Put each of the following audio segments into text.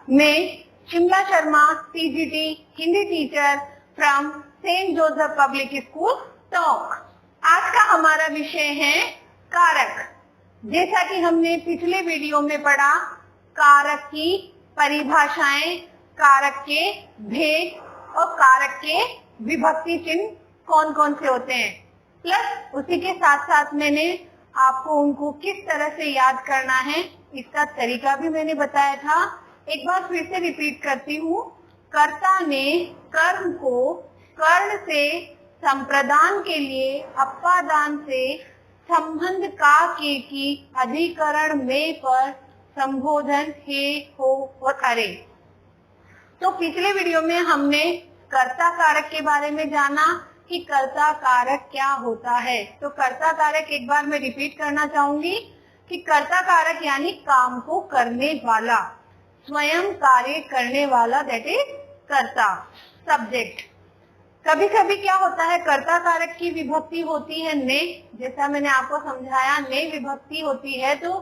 मैं Shimla Sharma, CGT Hindi teacher from Saint Joseph public school Tonk. आज का हमारा विषय है कारक। जैसा कि हमने पिछले वीडियो में पढ़ा, कारक की परिभाषाएं, कारक के भेद और कारक के विभक्ति चिन्ह कौन कौन से होते हैं, प्लस उसी के साथ साथ मैंने आपको उनको किस तरह से याद करना है इसका तरीका भी मैंने बताया था। एक बार फिर से रिपीट करती हूँ। कर्ता ने कर्म को कर्ण से संप्रदान के लिए अपादान से संबंध का के की अधिकरण में पर संबोधन हे हो और अरे। तो पिछले वीडियो में हमने कर्ता कारक के बारे में जाना कि कर्ता कारक क्या होता है। तो कर्ता कारक एक बार मैं रिपीट करना चाहूंगी कि कर्ता कारक यानी काम को करने वाला, स्वयं कार्य करने वाला, दैट इज कर्ता, सब्जेक्ट। कभी कभी क्या होता है, कर्ता कारक की विभक्ति होती है ने, जैसा मैंने आपको समझाया ने विभक्ति होती है। तो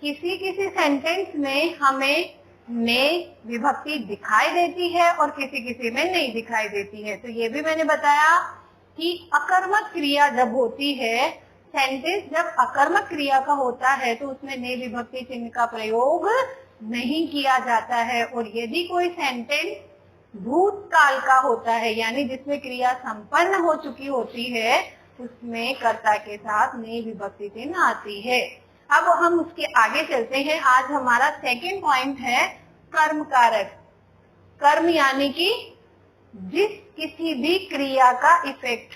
किसी किसी सेंटेंस में हमें ने विभक्ति दिखाई देती है और किसी किसी में नहीं दिखाई देती है। तो ये भी मैंने बताया कि अकर्मक क्रिया जब होती है, सेंटेंस जब अकर्मक क्रिया का होता है तो उसमें ने विभक्ति चिन्ह का प्रयोग नहीं किया जाता है। और यदि कोई सेंटेंस भूतकाल का होता है यानी जिसमें क्रिया संपन्न हो चुकी होती है, उसमें कर्ता के साथ ने विभक्ति चिन्ह आती है। अब हम उसके आगे चलते हैं। आज हमारा सेकंड पॉइंट है कर्म कारक। कर्म यानी कि जिस किसी भी क्रिया का इफेक्ट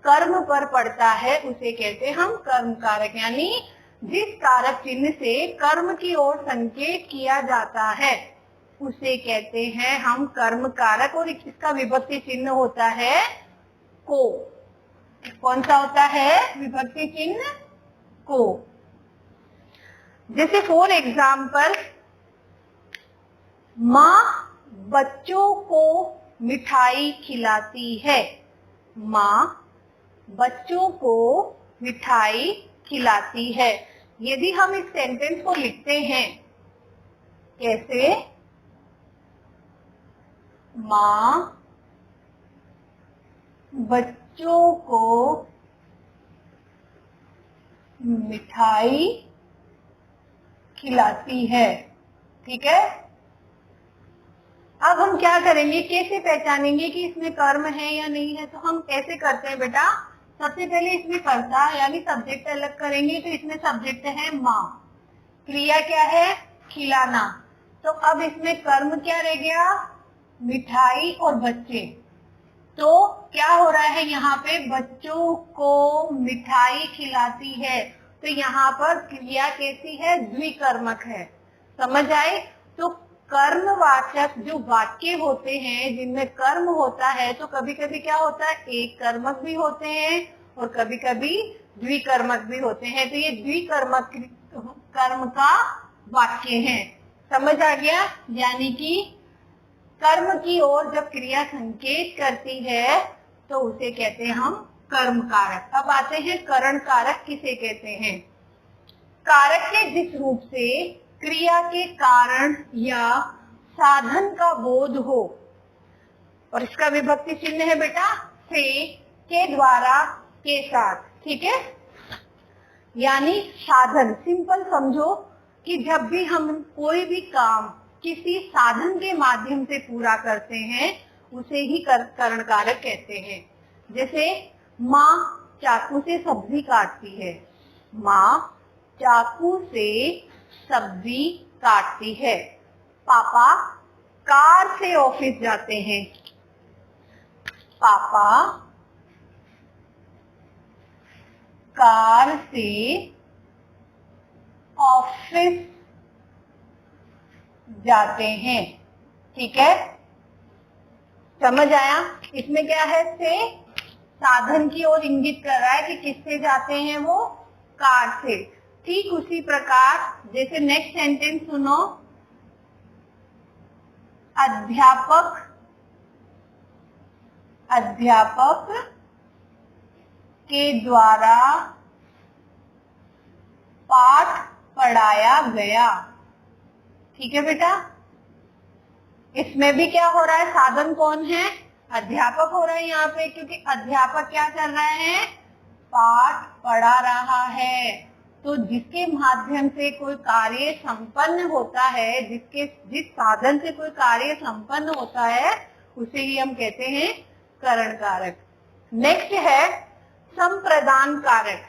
कर्म पर पड़ता है उसे कहते हैं हम कर्म कारक, यानी जिस कारक चिन्ह से कर्म की ओर संकेत किया जाता है उसे कहते हैं हम कर्म कारक। और इसका विभक्ति चिन्ह होता है को। कौन सा होता है विभक्ति चिन्ह? को। जैसे फॉर एग्जाम्पल, माँ बच्चों को मिठाई खिलाती है। माँ बच्चों को मिठाई खिलाती है। यदि हम इस सेंटेंस को लिखते हैं कैसे, माँ बच्चों को मिठाई खिलाती है, ठीक है। अब हम क्या करेंगे, कैसे पहचानेंगे कि इसमें कर्म है या नहीं है? तो हम कैसे करते हैं बेटा, सबसे पहले इसमें कर्ता यानी सब्जेक्ट अलग करेंगे। तो इसमें सब्जेक्ट है माँ, क्रिया क्या है खिलाना। तो अब इसमें कर्म क्या रह गया, मिठाई और बच्चे। तो क्या हो रहा है यहाँ पे, बच्चों को मिठाई खिलाती है। तो यहाँ पर क्रिया कैसी है, द्विकर्मक है। समझ आए? तो कर्मवाचक जो वाक्य होते हैं जिनमें कर्म होता है, तो कभी कभी क्या होता है एक कर्मक भी होते हैं और कभी कभी द्विकर्मक भी होते हैं। तो ये द्विकर्मक कर्म का वाक्य है। समझ आ गया? यानी कि कर्म की ओर जब क्रिया संकेत करती है तो उसे कहते हैं हम कर्म कारक। अब आते हैं करण कारक किसे कहते हैं। कारक के जिस रूप से क्रिया के कारण या साधन का बोध हो, और इसका विभक्ति चिन्ह है बेटा से, के द्वारा, के साथ, ठीक है। यानी साधन, सिंपल समझो कि जब भी हम कोई भी काम किसी साधन के माध्यम से पूरा करते हैं उसे ही करण कारक कहते हैं। जैसे माँ चाकू से सब्जी काटती है, माँ चाकू से सब्जी काटती है। पापा कार से ऑफिस जाते हैं, पापा कार से ऑफिस जाते हैं, ठीक है। समझ आया? इसमें क्या है, से साधन की ओर इंगित कर रहा है कि किससे जाते हैं वो, कार से। ठीक उसी प्रकार जैसे नेक्स्ट सेंटेंस सुनो, अध्यापक अध्यापक के द्वारा पाठ पढ़ाया गया, ठीक है बेटा। इसमें भी क्या हो रहा है, साधन कौन है, अध्यापक हो रहा है यहाँ पे, क्योंकि अध्यापक क्या कर रहा है, पाठ पढ़ा रहा है। तो जिसके माध्यम से कोई कार्य संपन्न होता है, जिस साधन से कोई कार्य संपन्न होता है, उसे ही हम कहते हैं करण कारक। नेक्स्ट है संप्रदान कारक,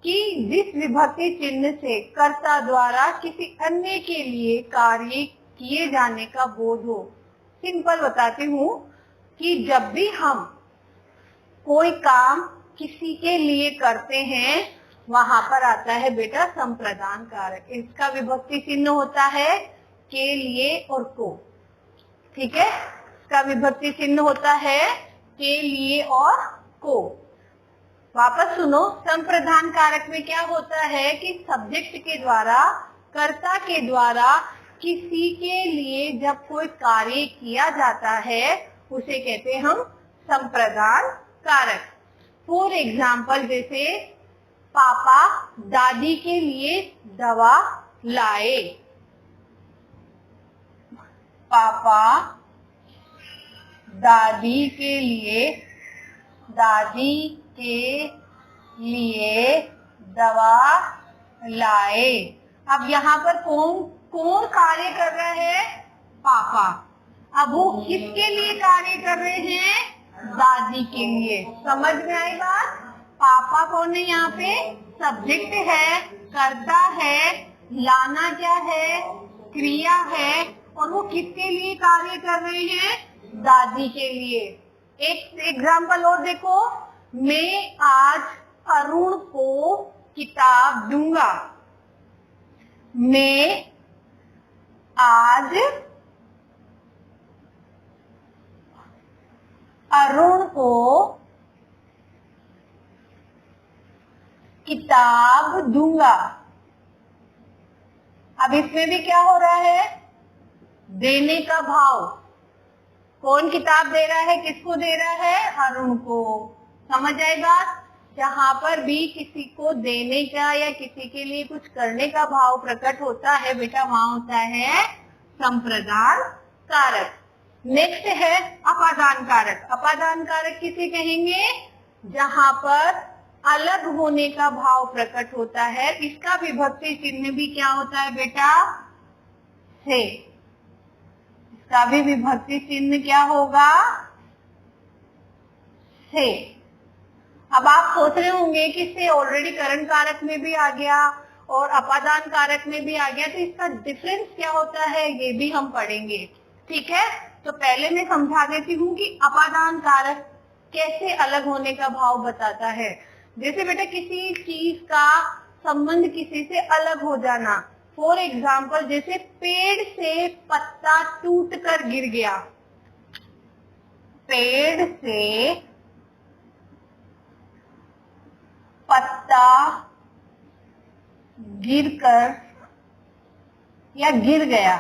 कि जिस विभक्ति चिन्ह से कर्ता द्वारा किसी अन्य के लिए कार्य किए जाने का बोध हो। सिंपल बताती हूँ कि जब भी हम कोई काम किसी के लिए करते हैं, वहां पर आता है बेटा संप्रदान कारक। इसका विभक्ति चिन्ह होता है के, लिए और को। ठीक है, इसका विभक्ति चिन्ह होता है के, लिए और को। वापस सुनो, संप्रदान कारक में क्या होता है कि सब्जेक्ट के द्वारा, कर्ता के द्वारा किसी के लिए जब कोई कार्य किया जाता है, उसे कहते हैं हम संप्रदान कारक। फॉर एग्जाम्पल, जैसे पापा दादी के लिए दवा लाए। पापा दादी के लिए दवा लाए। अब यहाँ पर कौन कार्य कर रहा है, पापा। अब वो किसके लिए कार्य कर रहे हैं, दादी के लिए। समझ में आई बात। पापा कौन है यहाँ पे, सब्जेक्ट है, कर्ता है, लाना क्या है, क्रिया है, और वो किसके लिए कार्य कर रहे हैं, दादी के लिए। एक एग्जाम्पल और देखो, मैं आज अरुण को किताब दूंगा। मैं आज अरुण को किताब दूंगा। अब इसमें भी क्या हो रहा है, देने का भाव। कौन किताब दे रहा है, किसको दे रहा है, अरुण को। समझ आई बात। जहां पर भी किसी को देने का या किसी के लिए कुछ करने का भाव प्रकट होता है बेटा, वहां होता है संप्रदान कारक। नेक्स्ट है अपादान कारक। अपादान कारक किसे कहेंगे, जहां पर अलग होने का भाव प्रकट होता है। इसका विभक्ति चिन्ह भी क्या होता है बेटा, से। इसका भी विभक्ति चिन्ह क्या होगा, से। अब आप सोच रहे होंगे कि से ऑलरेडी करण कारक में भी आ गया और अपादान कारक में भी आ गया, तो इसका डिफरेंस क्या होता है, ये भी हम पढ़ेंगे। ठीक है, तो पहले मैं समझा देती हूँ कि अपादान कारक कैसे अलग होने का भाव बताता है। जैसे बेटा किसी चीज का संबंध किसी से अलग हो जाना। फॉर एग्जाम्पल, जैसे पेड़ से पत्ता टूट कर गिर गया। पेड़ से पत्ता गिरकर या गिर गया।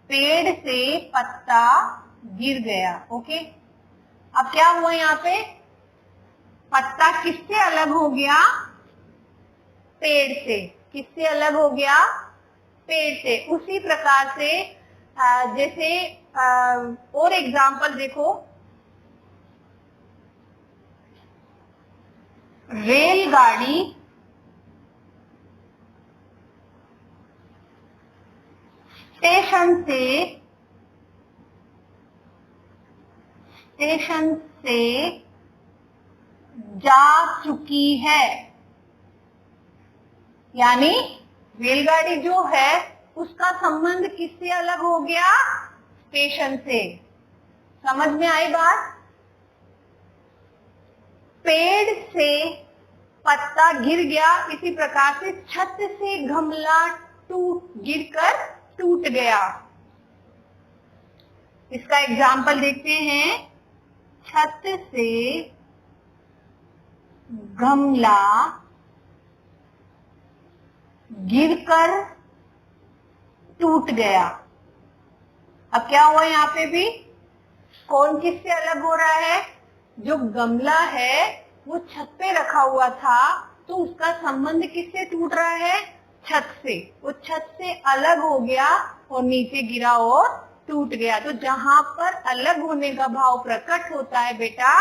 पेड़ से पत्ता गिर गया। ओके, अब क्या हुआ यहाँ पे, पत्ता किससे अलग हो गया, पेड़ से। किससे अलग हो गया, पेड़ से। उसी प्रकार से जैसे और एग्जाम्पल देखो, रेलगाड़ी स्टेशन से जा चुकी है। यानी रेलगाड़ी जो है उसका संबंध किससे अलग हो गया, स्टेशन से। समझ में आई बात। पेड़ से पत्ता गिर गया, इसी प्रकार से छत से गमला गिरकर टूट गया। इसका एग्जाम्पल देखते हैं, छत से गमला गिरकर टूट गया। अब क्या हुआ यहाँ पे भी, कौन किससे अलग हो रहा है, जो गमला है वो छत पे रखा हुआ था, तो उसका संबंध किससे टूट रहा है, छत से। वो छत से अलग हो गया और नीचे गिरा और टूट गया। तो जहां पर अलग होने का भाव प्रकट होता है बेटा,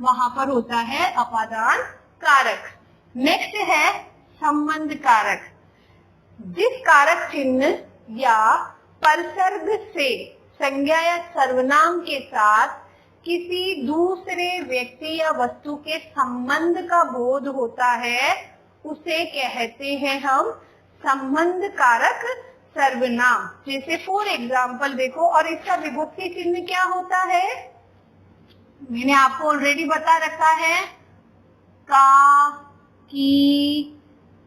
वहां पर होता है अपादान कारक। नेक्स्ट है संबंध कारक। जिस कारक चिन्ह या परसर्ग से संज्ञा या सर्वनाम के साथ किसी दूसरे व्यक्ति या वस्तु के संबंध का बोध होता है, उसे कहते हैं हम संबंध कारक सर्वनाम। जैसे फॉर एग्जाम्पल देखो, और इसका विभक्ति चिन्ह क्या होता है, मैंने आपको ऑलरेडी बता रखा है, का, की,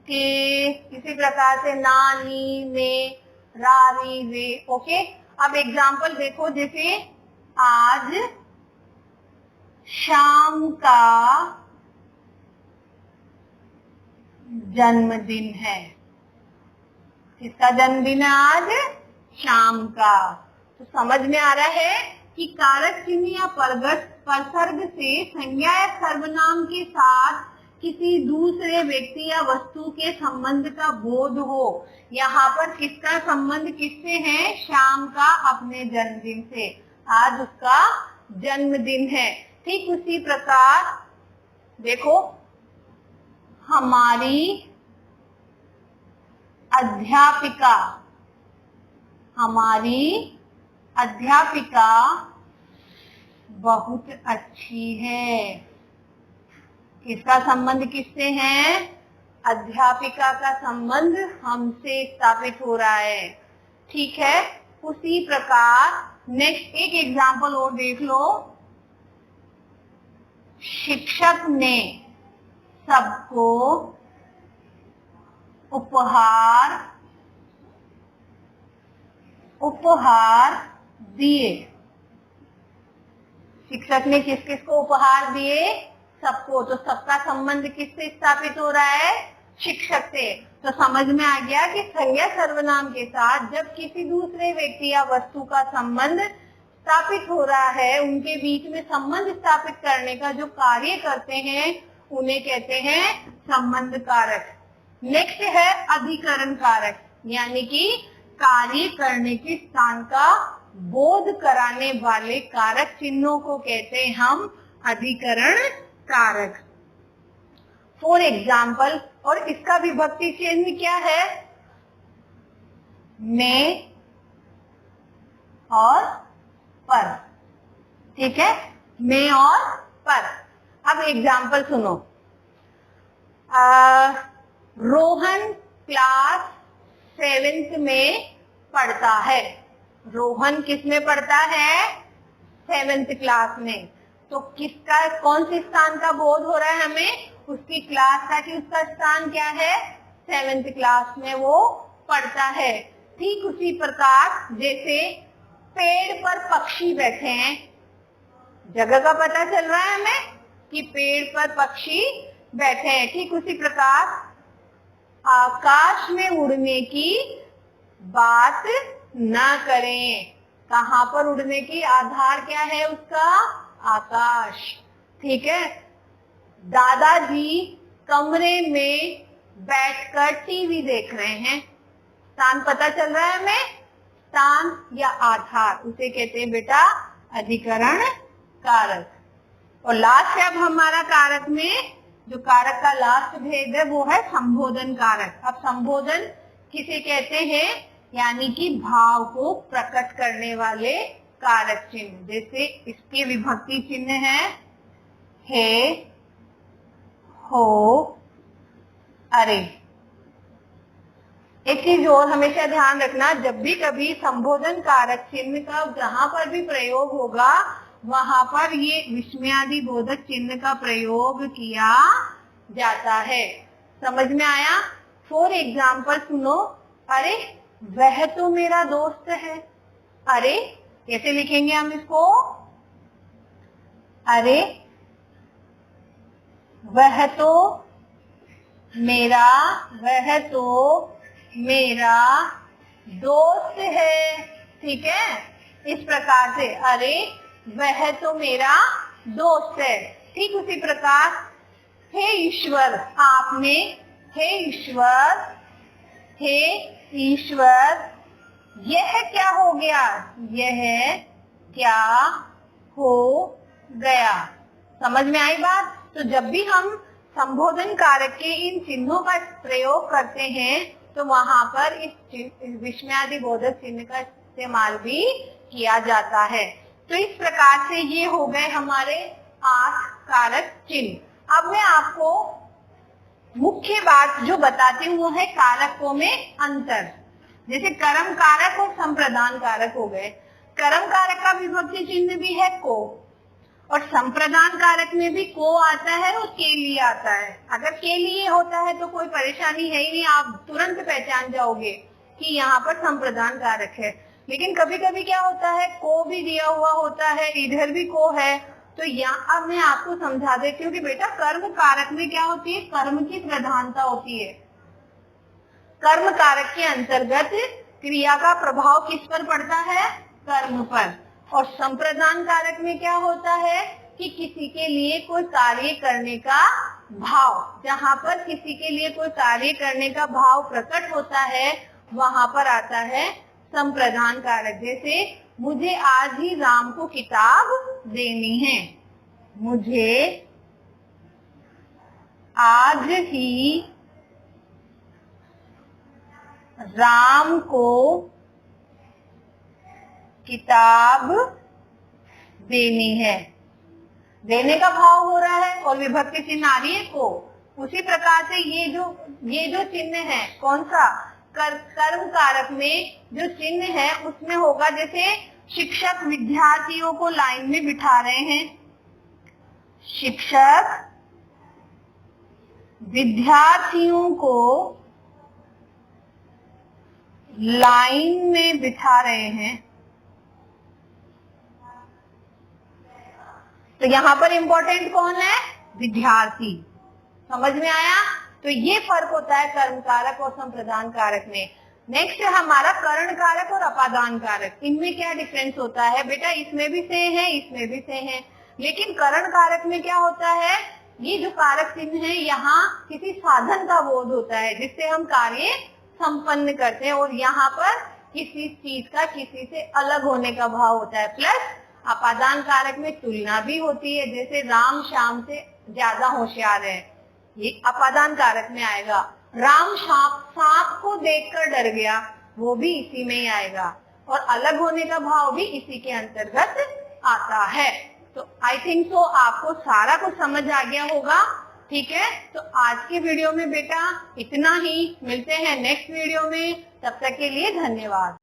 के, इसी प्रकार से ना, नी, ने, रा, री, रे। ओके, अब एग्जाम्पल देखो, जैसे आज शाम का जन्मदिन है। किसका जन्मदिन है आज? शाम का। तो समझ में आ रहा है कि कारक चिन्ह या परसर्ग से संज्ञा या सर्वनाम के साथ किसी दूसरे व्यक्ति या वस्तु के संबंध का बोध हो। यहाँ पर किसका संबंध किससे है? शाम का अपने जन्मदिन से, आज उसका जन्मदिन है। ठीक उसी प्रकार देखो, हमारी अध्यापिका, हमारी अध्यापिका बहुत अच्छी है। किसका संबंध किससे है? अध्यापिका का संबंध हमसे स्थापित हो रहा है। ठीक है, उसी प्रकार नेक्स्ट एक एग्जाम्पल और देख लो। शिक्षक ने सबको उपहार दिए। शिक्षक ने किस किस को उपहार दिए? सबको। तो सबका संबंध किससे स्थापित हो रहा है? शिक्षक से। तो समझ में आ गया कि संज्ञा सर्वनाम के साथ जब किसी दूसरे व्यक्ति या वस्तु का संबंध स्थापित हो रहा है, उनके बीच में संबंध स्थापित करने का जो कार्य करते हैं, उन्हें कहते हैं संबंध कारक। नेक्स्ट है अधिकरण कारक, यानी कि कार्य करने के स्थान का बोध कराने वाले कारक चिन्हों को कहते हैं हम अधिकरण कारक। फॉर एग्जाम्पल, और इसका विभक्ति चिन्ह क्या है? में और पर। ठीक है, में और पर। अब एग्जाम्पल सुनो। रोहन क्लास 7th में पढ़ता है। रोहन किस में पढ़ता है? 7th क्लास में। तो किसका, कौन से स्थान का बोध हो रहा है हमें? उसकी क्लास का, कि उसका स्थान क्या है? 7th क्लास में वो पढ़ता है। ठीक उसी प्रकार जैसे पेड़ पर पक्षी बैठे हैं, जगह का पता चल रहा है हमें कि पेड़ पर पक्षी बैठे हैं। ठीक उसी प्रकार आकाश में उड़ने की बात ना करें। कहाँ पर उड़ने की? आधार क्या है उसका? आकाश। ठीक है, दादाजी कमरे में बैठकर टीवी देख रहे हैं। स्थान पता चल रहा है हमें? स्थान या आधार, उसे कहते हैं बेटा अधिकरण कारक। और लास्ट है अब हमारा कारक में, जो कारक का लास्ट भेद है वो है संबोधन कारक। अब संबोधन किसे कहते हैं? यानी कि भाव को प्रकट करने वाले कारक चिन्ह। जैसे इसके विभक्ति चिन्ह है हे, हो, अरे। एक चीज और हमेशा ध्यान रखना, जब भी कभी संबोधन कारक चिन्ह का जहां पर भी प्रयोग होगा, वहां पर ये विस्मयादि बोधक चिन्ह का प्रयोग किया जाता है। समझ में आया? फॉर एग्जाम्पल सुनो। अरे वह तो मेरा दोस्त है। अरे कैसे लिखेंगे हम इसको? अरे वह तो मेरा दोस्त है। ठीक है, इस प्रकार से अरे वह तो मेरा दोस्त है। ठीक उसी प्रकार हे ईश्वर, आपने हे ईश्वर यह क्या हो गया, यह क्या हो गया। समझ में आई बात। तो जब भी हम संबोधन कारक के इन चिन्हों का प्रयोग करते हैं तो वहां पर इस विस्मयादि बोधक चिन्ह का इस्तेमाल भी किया जाता है। तो इस प्रकार से ये हो गए हमारे 8 कारक चिन्ह। अब मैं आपको मुख्य बात जो बताती हूँ वो है कारकों में अंतर। जैसे कर्म कारक और संप्रदान कारक हो गए। कर्म कारक का विभक्ति चिन्ह भी है को, और संप्रदान कारक में भी को आता है और के लिए आता है। अगर के लिए होता है तो कोई परेशानी है ही नहीं, आप तुरंत पहचान जाओगे कि यहाँ पर संप्रदान कारक है। लेकिन कभी कभी क्या होता है, को भी दिया हुआ होता है, इधर भी को है। तो यहाँ अब मैं आपको समझा देती हूँ कि बेटा कर्म कारक में क्या होती है, कर्म की प्रधानता होती है। कर्म कारक के अंतर्गत क्रिया का प्रभाव किस पर पड़ता है, कर्म पर। और संप्रदान कारक में क्या होता है कि किसी के लिए कोई कार्य करने का भाव, जहाँ पर किसी के लिए कोई कार्य करने का भाव प्रकट होता है वहां पर आता है संप्रदान कारक। जैसे मुझे आज ही राम को किताब देनी है, मुझे आज ही राम को किताब देनी है। देने का भाव हो रहा है और विभक्ति चिन्ह आ रही है को। उसी प्रकार से ये जो चिन्ह है कौन सा, कर्म कारक में जो चिन्ह है उसमें होगा, जैसे शिक्षक विद्यार्थियों को लाइन में बिठा रहे हैं, शिक्षक विद्यार्थियों को लाइन में बिठा रहे हैं। तो यहाँ पर इंपॉर्टेंट कौन है, विद्यार्थी। समझ में आया। तो ये फर्क होता है कर्म कारक और संप्रदान कारक में। नेक्स्ट हमारा करण कारक और अपादान कारक। इनमें क्या डिफरेंस होता है बेटा, इसमें भी से है, इसमें भी से है। लेकिन करण कारक में क्या होता है, ये जो कारक चिन्ह है यहाँ किसी साधन का बोध होता है जिससे हम कार्य संपन्न करते हैं, और यहाँ पर किसी चीज का किसी से अलग होने का भाव होता है। प्लस अपादान कारक में तुलना भी होती है, जैसे राम श्याम से ज्यादा होशियार है, ये अपादान कारक में आएगा। राम सांप को देखकर डर गया, वो भी इसी में ही आएगा। और अलग होने का भाव भी इसी के अंतर्गत आता है। तो आई थिंक सो आपको सारा कुछ समझ आ गया होगा। ठीक है, तो आज के वीडियो में बेटा इतना ही। मिलते हैं नेक्स्ट वीडियो में, तब तक के लिए धन्यवाद।